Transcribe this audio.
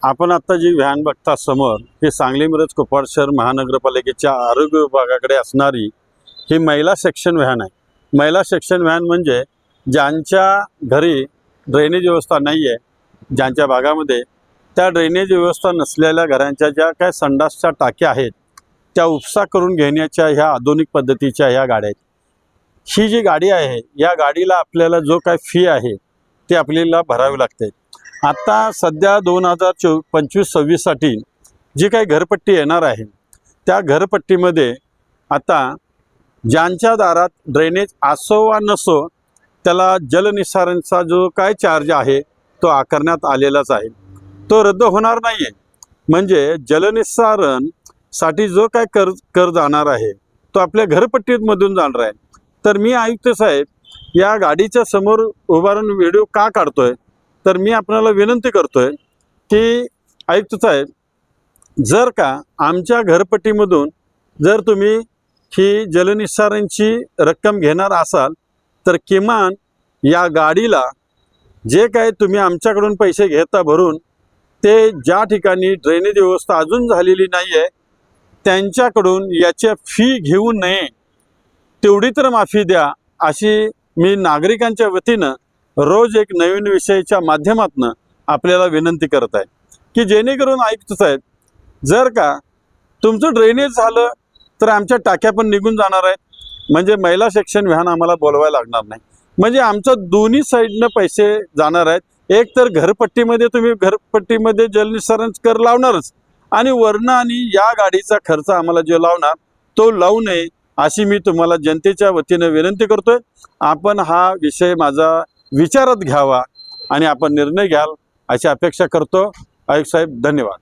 आपण आता जी व्हॅन बघता समोर हे सांगली मिरज कुपवाड शहर महानगरपालिकेच्या आरोग्य विभागाकडे असणारी ही महिला सेक्शन व्हॅन आहे। महिला सेक्शन व्हॅन म्हणजे ज्यांच्या घरी ड्रेनेज व्यवस्था नाही आहे, ज्यांच्या भागामध्ये त्या ड्रेनेज व्यवस्था नसलेल्या घरांच्या ज्या काय संडासच्या टाक्या आहेत त्या उपसा करून घेण्याच्या ह्या आधुनिक पद्धतीच्या ह्या गाड्या आहेत। ही जी गाडी आहे या गाडीला आपल्याला जो काय फी आहे ते आपल्याला भरावी लागते। आता सध्या 2025-26 साठी जी काही घरपट्टी येणार आहे त्या घरपट्टीमध्ये आता ज्यांच्या दारात ड्रेनेज असो वा नसो त्याला जलनिस्सारणचा जो काय चार्ज आहे तो आकारण्यात आलेलाच आहे, तो रद्द होणार नाही आहे। म्हणजे जलनिस्सारणसाठी जो काय कर जाणार आहे तो आपल्या घरपट्टीमधून जाणार आहे। तर मी आयुक्त साहेब या गाडीच्या समोर उभारून व्हिडिओ का काढतोय, तर मी आपल्याला विनंती करतोय की आयुक्त साहेब जर का आमच्या घरपट्टीमधून जर तुम्ही ही जलनिस्सारणची रक्कम घेणार असाल तर किमान या गाडीला जे काय तुम्ही आमच्याकडून पैसे घेता भरून ते ज्या ठिकाणी ड्रेनेज व्यवस्था अजून झालेली नाही आहे त्यांच्याकडून याची फी घेऊ नये, तेवढी तर माफी द्या अशी मी नागरिकांच्या वतीनं रोज एक नवीन विषयाच्या माध्यमातून आपल्याला विनंती करत आहे की जेणेकरून आयुक्त साहेब जर का तुमचं ड्रेनेज झालं तर आमच्या टाक्या पण निघून जाणार आहेत, म्हणजे महिला सेक्शन व्हॅन आम्हाला बोलवायला लागणार नाही। म्हणजे आमचं दोन्ही साईडनं पैसे जाणार आहेत। एक तर घरपट्टीमध्ये तुम्ही घरपट्टीमध्ये जलनिस्सारण कर लावणारच आणि वरनं आणि या गाडीचा खर्च आम्हाला जो लावणार तो लावू नये अशी मी तुम्हाला जनतेच्या वतीनं विनंती करतोय। आपण हा विषय माझा विचारात घ्यावा आणि आपण निर्णय घ्याल अशी अपेक्षा करतो। आयुक्त साहेब धन्यवाद।